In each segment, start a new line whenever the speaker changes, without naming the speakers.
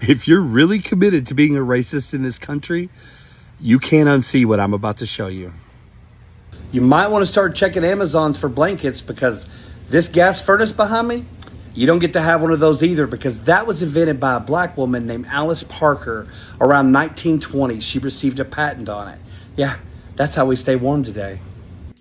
If you're really committed to being a racist in this country, you can't unsee what I'm about to show you. You might want to start checking Amazons for blankets because this gas furnace behind me, you don't get to have one of those either because that was invented by a black woman named Alice Parker around 1920. She received a patent on it. Yeah, that's how we stay warm today.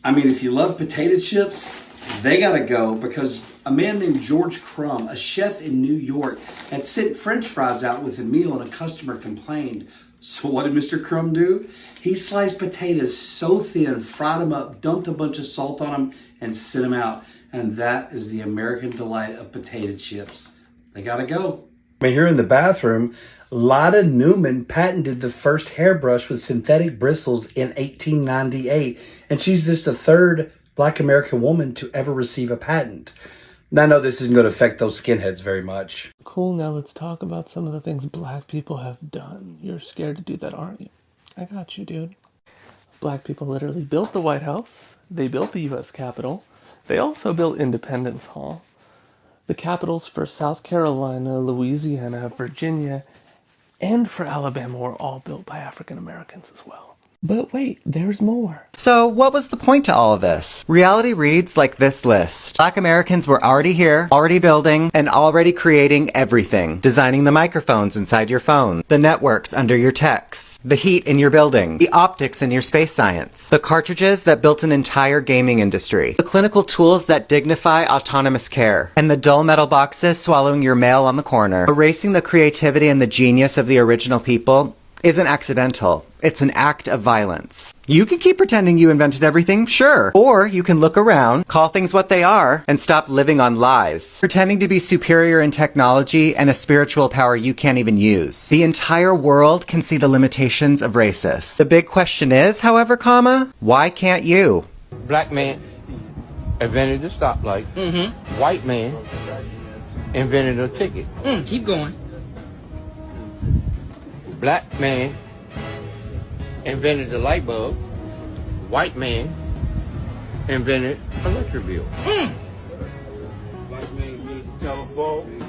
I mean, if you love potato chips, they gotta go because a man named George Crumb, a chef in New York, had sent French fries out with a meal and a customer complained. So what did Mr. Crumb do? He sliced potatoes so thin, fried them up, dumped a bunch of salt on them, and sent them out. And that is the American delight of potato chips. They gotta go. Here in the bathroom, Lotta Newman patented the first hairbrush with synthetic bristles in 1898. And she's just the third Black American woman to ever receive a patent. Now, I know this isn't going to affect those skinheads very much.
Cool, now let's talk about some of the things black people have done. You're scared to do that, aren't you? I got you, dude. Black people literally built the White House. They built the U.S. Capitol. They also built Independence Hall. The capitals for South Carolina, Louisiana, Virginia, and for Alabama were all built by African Americans as well. But wait, there's more.
So what was the point to all of this? Reality reads like this list. Black Americans were already here, already building, and already creating everything. Designing the microphones inside your phone, the networks under your texts, the heat in your building, the optics in your space science, the cartridges that built an entire gaming industry, the clinical tools that dignify autonomous care, and the dull metal boxes swallowing your mail on the corner. Erasing the creativity and the genius of the original people isn't accidental. It's an act of violence. You can keep pretending you invented everything, sure. Or you can look around, call things what they are, and stop living on lies. Pretending to be superior in technology and a spiritual power you can't even use. The entire world can see the limitations of racists. The big question is, however, why can't you?
Black man invented the stoplight. White man invented a ticket.
Keep going.
Black man invented the light bulb. White man invented electric bill.
Black man invented the telephone.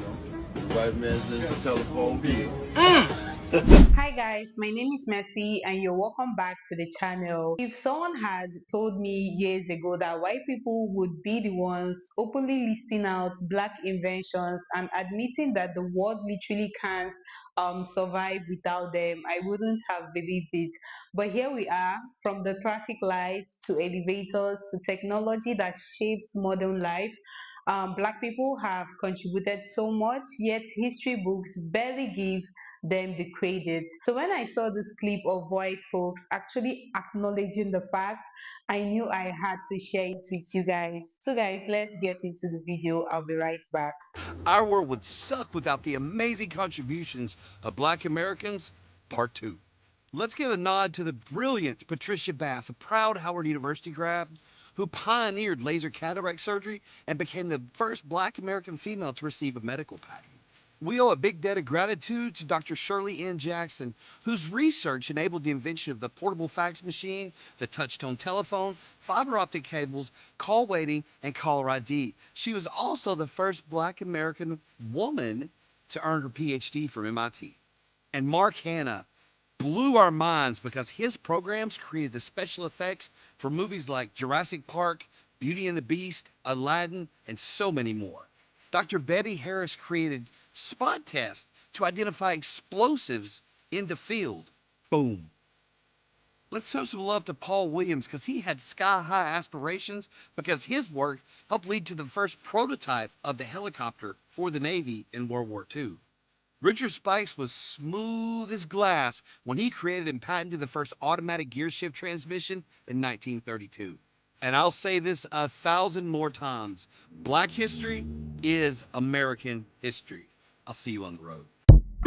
White man invented the telephone bill.
Hi guys, my name is Mercy and you're welcome back to the channel. If someone had told me years ago that white people would be the ones openly listing out black inventions and admitting that the world literally can't survive without them, I wouldn't have believed it. But here we are, from the traffic lights to elevators to technology that shapes modern life. Black people have contributed so much, yet history books barely give them the credit. So when I saw this clip of white folks actually acknowledging the fact, I knew I had to share it with you guys. So guys, let's get into the video. I'll be right back.
Our world would suck without the amazing contributions of Black Americans, Part 2. Let's give a nod to the brilliant Patricia Bath, a proud Howard University grad who pioneered laser cataract surgery and became the first Black American female to receive a medical patent. We owe a big debt of gratitude to Dr. Shirley N. Jackson, whose research enabled the invention of the portable fax machine, the touch-tone telephone, fiber optic cables, call waiting, and caller ID. She was also the first Black American woman to earn her PhD from MIT. And Mark Hanna blew our minds because his programs created the special effects for movies like Jurassic Park, Beauty and the Beast, Aladdin, and so many more. Dr. Betty Harris created spot tests to identify explosives in the field. Boom. Let's show some love to Paul Williams because he had sky-high aspirations because his work helped lead to the first prototype of the helicopter for the Navy in World War II. Richard Spikes was smooth as glass when he created and patented the first automatic gear shift transmission in 1932. And I'll say this 1,000 more times. Black history is American history. I'll see you on the road.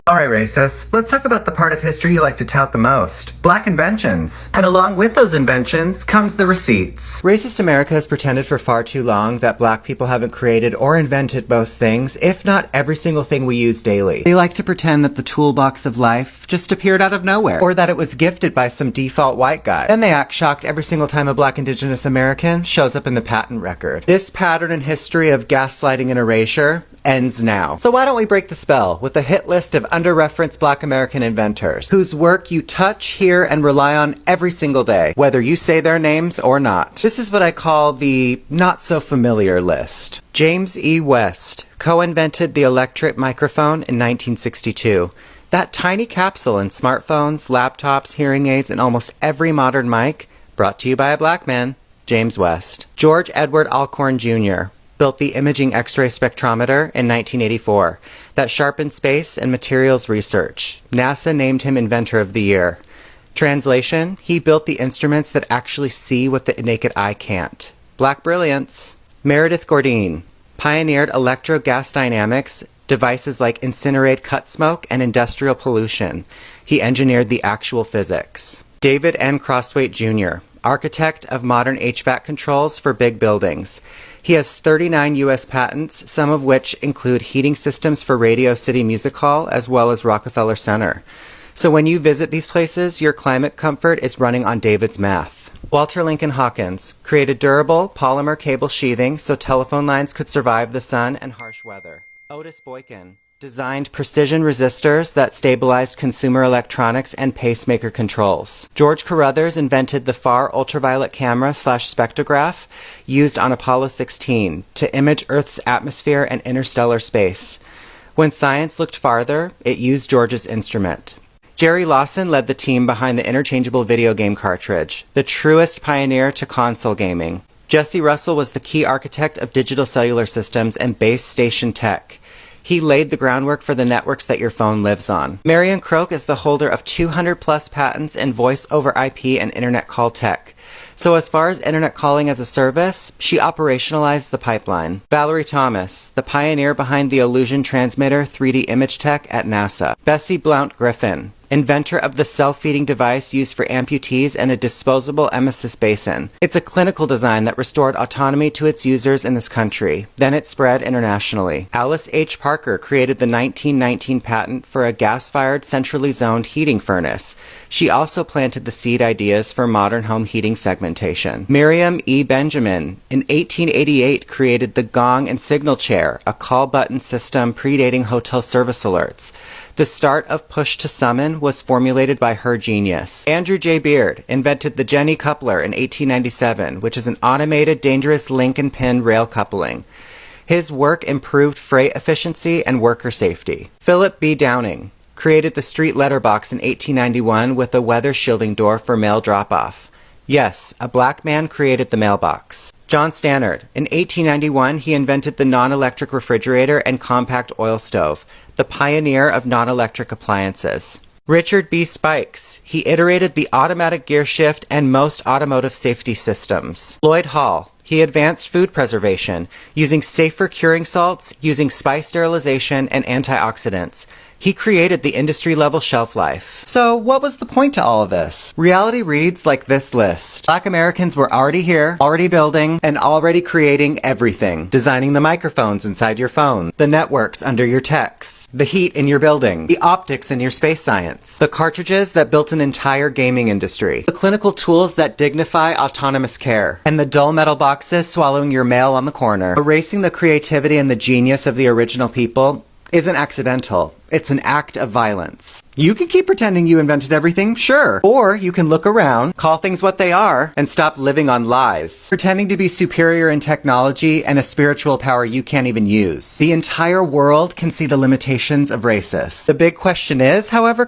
Alright racists, let's talk about the part of history you like to tout the most. Black inventions. And along with those inventions comes the receipts. Racist America has pretended for far too long that black people haven't created or invented most things, if not every single thing we use daily. They like to pretend that the toolbox of life just appeared out of nowhere, or that it was gifted by some default white guy. Then they act shocked every single time a Black Indigenous American shows up in the patent record. This pattern in history of gaslighting and erasure, ends now. So why don't we break the spell with a hit list of under-referenced Black American inventors whose work you touch, hear, and rely on every single day, whether you say their names or not. This is what I call the not-so-familiar list. James E. West co-invented the electric microphone in 1962. That tiny capsule in smartphones, laptops, hearing aids, and almost every modern mic, brought to you by a black man, James West. George Edward Alcorn Jr. built the imaging X-ray spectrometer in 1984 that sharpened space and materials research. NASA named him Inventor of the Year. Translation, he built the instruments that actually see what the naked eye can't. Black brilliance. Meredith Gourdine pioneered electro-gas dynamics, devices like incinerate cut smoke and industrial pollution. He engineered the actual physics. David N. Crosswaite Jr., architect of modern HVAC controls for big buildings. He has 39 U.S. patents, some of which include heating systems for Radio City Music Hall as well as Rockefeller Center. So when you visit these places, your climate comfort is running on David's math. Walter Lincoln Hawkins created durable polymer cable sheathing so telephone lines could survive the sun and harsh weather. Otis Boykin designed precision resistors that stabilized consumer electronics and pacemaker controls. George Carruthers invented the far ultraviolet camera / spectrograph used on Apollo 16 to image Earth's atmosphere and interstellar space. When science looked farther, it used George's instrument. Jerry Lawson led the team behind the interchangeable video game cartridge, the truest pioneer to console gaming. Jesse Russell was the key architect of digital cellular systems and base station tech. He laid the groundwork for the networks that your phone lives on. Marion Croak is the holder of 200+ patents in voice over IP and internet call tech. So as far as internet calling as a service, she operationalized the pipeline. Valerie Thomas, the pioneer behind the Illusion Transmitter 3D image tech at NASA. Bessie Blount Griffin, inventor of the self-feeding device used for amputees and a disposable emesis basin. It's a clinical design that restored autonomy to its users in this country. Then it spread internationally. Alice H. Parker created the 1919 patent for a gas-fired, centrally zoned heating furnace. She also planted the seed ideas for modern home heating segmentation. Miriam E. Benjamin, in 1888, created the gong and signal chair, a call button system predating hotel service alerts. The start of push to summon was formulated by her genius. Andrew J. Beard invented the Jenny coupler in 1897, which is an automated, dangerous link and pin rail coupling. His work improved freight efficiency and worker safety. Philip B. Downing created the street letterbox in 1891 with a weather shielding door for mail drop-off. Yes, a black man created the mailbox. John Stannard. In 1891, he invented the non-electric refrigerator and compact oil stove, the pioneer of non-electric appliances. Richard B. Spikes. He iterated the automatic gear shift and most automotive safety systems. Lloyd Hall. He advanced food preservation, using safer curing salts, using spice sterilization, and antioxidants. He created the industry-level shelf life. So what was the point to all of this? Reality reads like this list. Black Americans were already here, already building, and already creating everything. Designing the microphones inside your phone, the networks under your techs, the heat in your building, the optics in your space science, the cartridges that built an entire gaming industry, the clinical tools that dignify autonomous care, and the dull metal boxes swallowing your mail on the corner. Erasing the creativity and the genius of the original people isn't accidental. It's an act of violence. You can keep pretending you invented everything, sure. Or you can look around, call things what they are, and stop living on lies. Pretending to be superior in technology and a spiritual power you can't even use. The entire world can see the limitations of racists. The big question is, however,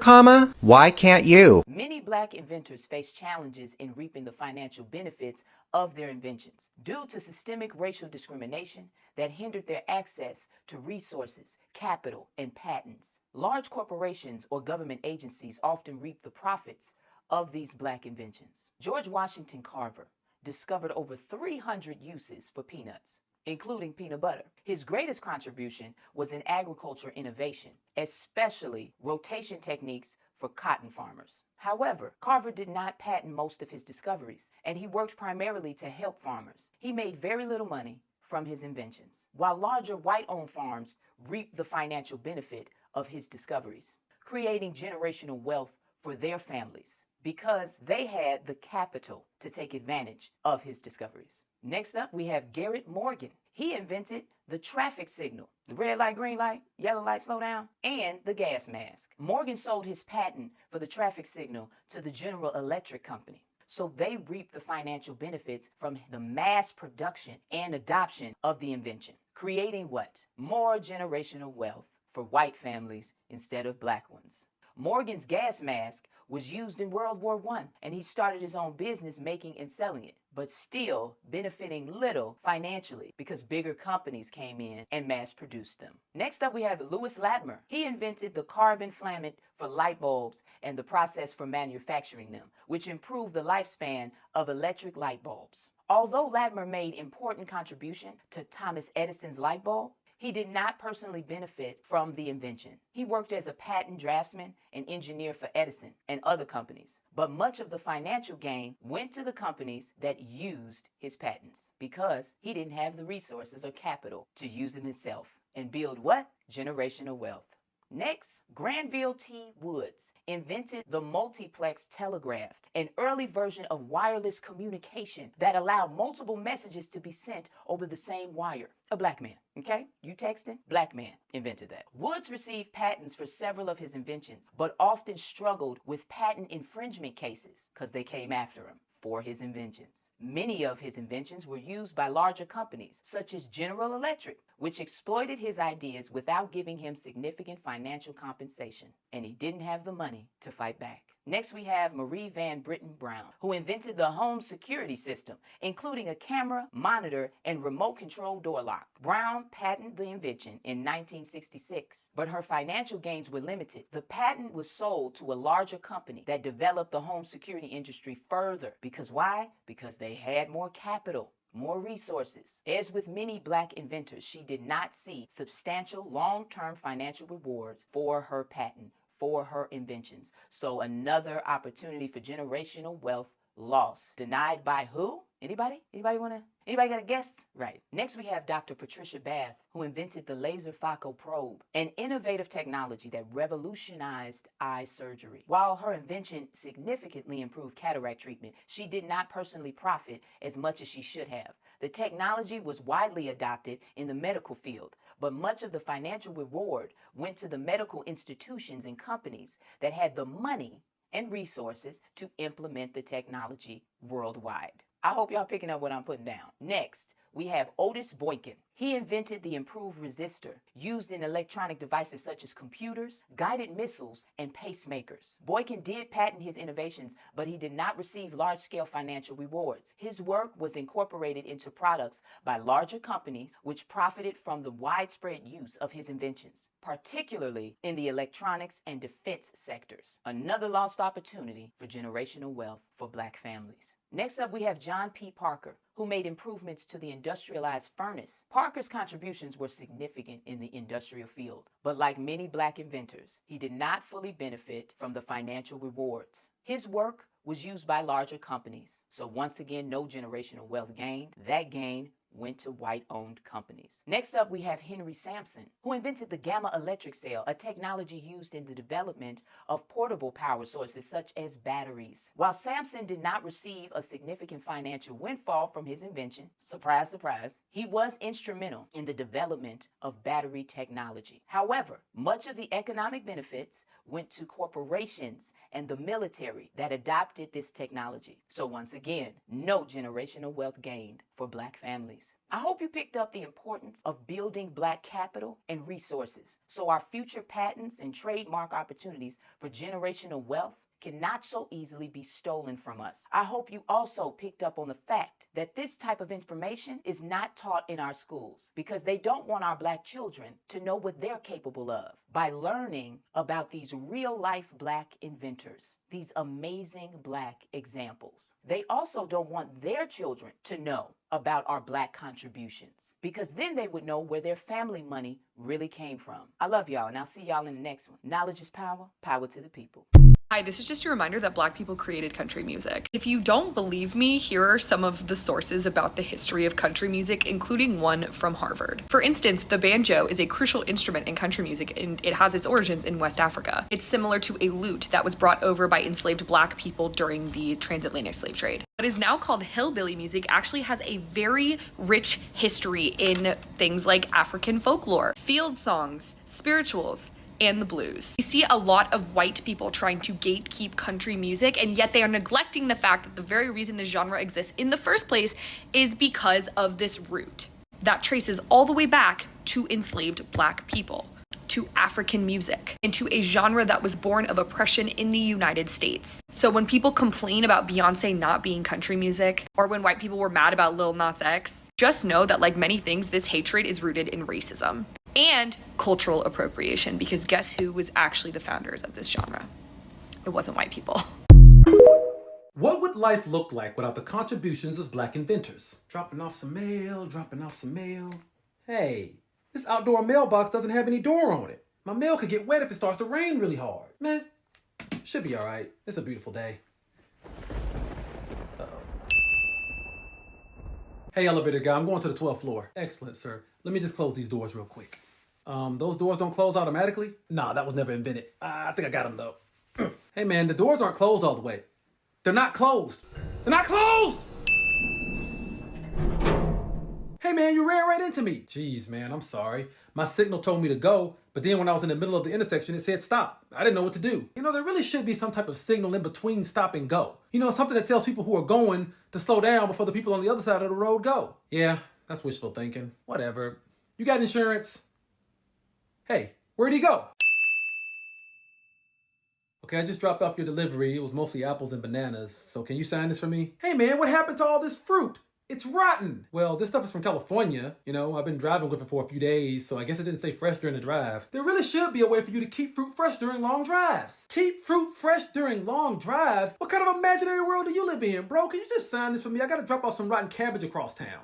why can't you?
Many black inventors face challenges in reaping the financial benefits of their inventions due to systemic racial discrimination that hindered their access to resources, capital, and patents. Large corporations or government agencies often reap the profits of these black inventions. George Washington Carver discovered over 300 uses for peanuts, including peanut butter. His greatest contribution was in agriculture innovation, especially rotation techniques for cotton farmers. However, Carver did not patent most of his discoveries, and he worked primarily to help farmers. He made very little money from his inventions, while larger white-owned farms reaped the financial benefit of his discoveries, creating generational wealth for their families. because they had the capital to take advantage of his discoveries. Next up, we have Garrett Morgan. He invented the traffic signal, the red light, green light, yellow light, slow down, and the gas mask. Morgan sold his patent for the traffic signal to the General Electric Company. So they reaped the financial benefits from the mass production and adoption of the invention, creating what? More generational wealth for white families instead of black ones. Morgan's gas mask was used in World War I, and he started his own business making and selling it, but still benefiting little financially because bigger companies came in and mass produced them. Next up, we have Louis Latimer. He invented the carbon filament for light bulbs and the process for manufacturing them, which improved the lifespan of electric light bulbs. Although Latimer made important contribution to Thomas Edison's light bulb, he did not personally benefit from the invention. He worked as a patent draftsman and engineer for Edison and other companies, but much of the financial gain went to the companies that used his patents because he didn't have the resources or capital to use them himself and build what? Generational wealth. Next, Granville T. Woods invented the multiplex telegraph, an early version of wireless communication that allowed multiple messages to be sent over the same wire. A black man, okay? You texting? Black man invented that. Woods received patents for several of his inventions, but often struggled with patent infringement cases because they came after him for his inventions. Many of his inventions were used by larger companies, such as General Electric, which exploited his ideas without giving him significant financial compensation, and he didn't have the money to fight back. Next, we have Marie Van Britten Brown, who invented the home security system, including a camera, monitor, and remote control door lock. Brown patented the invention in 1966, but her financial gains were limited. The patent was sold to a larger company that developed the home security industry further. Because why? Because they had more capital, more resources. As with many black inventors, she did not see substantial long-term financial rewards for her patent, for her inventions. So another opportunity for generational wealth lost. Denied by who? Anybody? Anybody got a guess? Right. Next we have Dr. Patricia Bath, who invented the laser phaco probe, an innovative technology that revolutionized eye surgery. While her invention significantly improved cataract treatment, she did not personally profit as much as she should have. The technology was widely adopted in the medical field, but much of the financial reward went to the medical institutions and companies that had the money and resources to implement the technology worldwide. I hope y'all picking up what I'm putting down. Next, we have Otis Boykin. He invented the improved resistor used in electronic devices such as computers, guided missiles, and pacemakers. Boykin did patent his innovations, but he did not receive large-scale financial rewards. His work was incorporated into products by larger companies, which profited from the widespread use of his inventions, particularly in the electronics and defense sectors. Another lost opportunity for generational wealth for black families. Next up, we have John P. Parker, who made improvements to the industrialized furnace. Parker's contributions were significant in the industrial field, but like many black inventors, he did not fully benefit from the financial rewards. His work was used by larger companies, so once again, no generational wealth gained. That gain went to white-owned companies. Next up, we have Henry Sampson, who invented the gamma electric cell, a technology used in the development of portable power sources such as batteries. While Sampson did not receive a significant financial windfall from his invention, surprise, surprise, he was instrumental in the development of battery technology. However, much of the economic benefits went to corporations and the military that adopted this technology. So once again, no generational wealth gained for black families. I hope you picked up the importance of building black capital and resources so our future patents and trademark opportunities for generational wealth cannot so easily be stolen from us. I hope you also picked up on the fact that this type of information is not taught in our schools because they don't want our black children to know what they're capable of by learning about these real-life black inventors, these amazing black examples. They also don't want their children to know about our black contributions because then they would know where their family money really came from. I love y'all, and I'll see y'all in the next one. Knowledge is power, power to the people.
Hi, this is just a reminder that Black people created country music. If you don't believe me, here are some of the sources about the history of country music, including one from Harvard. For instance, the banjo is a crucial instrument in country music, and it has its origins in West Africa. It's similar to a lute that was brought over by enslaved Black people during the transatlantic slave trade. What is now called hillbilly music actually has a very rich history in things like African folklore, field songs, spirituals, and the blues. We see a lot of white people trying to gatekeep country music, and yet they are neglecting the fact that the very reason the genre exists in the first place is because of this root that traces all the way back to enslaved Black people, to African music, and to a genre that was born of oppression in the United States. So when people complain about Beyonce not being country music, or when white people were mad about Lil Nas X, just know that like many things, this hatred is rooted in racism and cultural appropriation, because guess who was actually the founders of this genre? It wasn't white people.
What would life look like without the contributions of Black inventors? Dropping off some mail, dropping off some mail. Hey, this outdoor mailbox doesn't have any door on it. My mail could get wet if it starts to rain really hard. Man, should be all right. It's a beautiful day. Uh-oh. Hey, elevator guy, I'm going to the 12th floor. Excellent, sir. Let me just close these doors real quick. Those doors don't close automatically? Nah, that was never invented. I think I got them though. Hey man, the doors aren't closed all the way. They're not closed. They're not closed! Hey man, you ran right into me. Jeez man, I'm sorry. My signal told me to go, but then when I was in the middle of the intersection, it said stop. I didn't know what to do. You know, there really should be some type of signal in between stop and go. You know, something that tells people who are going to slow down before the people on the other side of the road go. Yeah, that's wishful thinking. Whatever. You got insurance? Hey, where'd he go? Okay, I just dropped off your delivery. It was mostly apples and bananas. So can you sign this for me? Hey man, what happened to all this fruit? It's rotten. Well, this stuff is from California. You know, I've been driving with it for a few days, so I guess it didn't stay fresh during the drive. There really should be a way for you to keep fruit fresh during long drives. Keep fruit fresh during long drives? What kind of imaginary world do you live in, bro? Can you just sign this for me? I gotta drop off some rotten cabbage across town.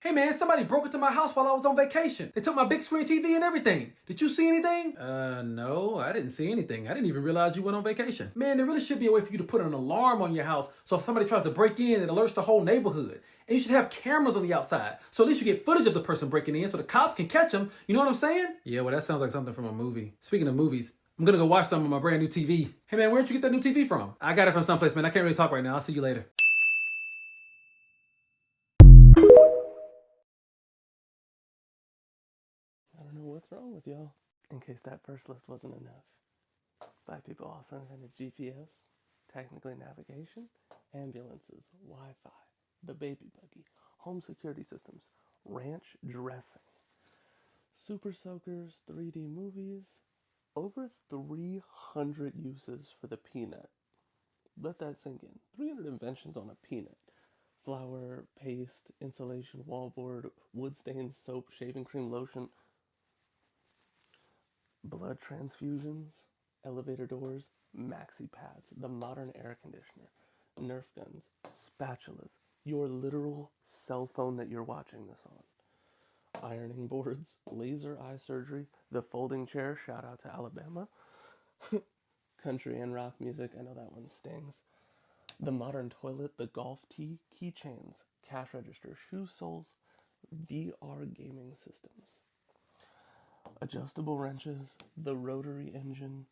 Hey man, somebody broke into my house while I was on vacation. They took my big screen TV and everything. Did you see anything? No, I didn't see anything. I didn't even realize you went on vacation. Man, there really should be a way for you to put an alarm on your house so if somebody tries to break in, it alerts the whole neighborhood. And you should have cameras on the outside, so at least you get footage of the person breaking in so the cops can catch them. You know what I'm saying? Yeah, well that sounds like something from a movie. Speaking of movies, I'm gonna go watch some of my brand new TV. Hey man, where'd you get that new TV from? I got it from someplace, man. I can't really talk right now. I'll see you later.
I don't know what's wrong with y'all. In case that first list wasn't enough, Black people also invented GPS, technically navigation, ambulances, Wi-Fi, the baby buggy, home security systems, ranch dressing, super soakers, 3D movies, over 300 uses for the peanut. Let that sink in. 300 inventions on a peanut. Flour, paste, insulation, wallboard, wood stains, soap, shaving cream, lotion, blood transfusions, elevator doors, maxi pads, the modern air conditioner, Nerf guns, spatulas, your literal cell phone that you're watching this on, ironing boards, laser eye surgery, the folding chair, shout out to Alabama, country and rock music, I know that one stings, the modern toilet, the golf tee, keychains, cash register, shoe soles, VR gaming systems, adjustable wrenches, the rotary engine,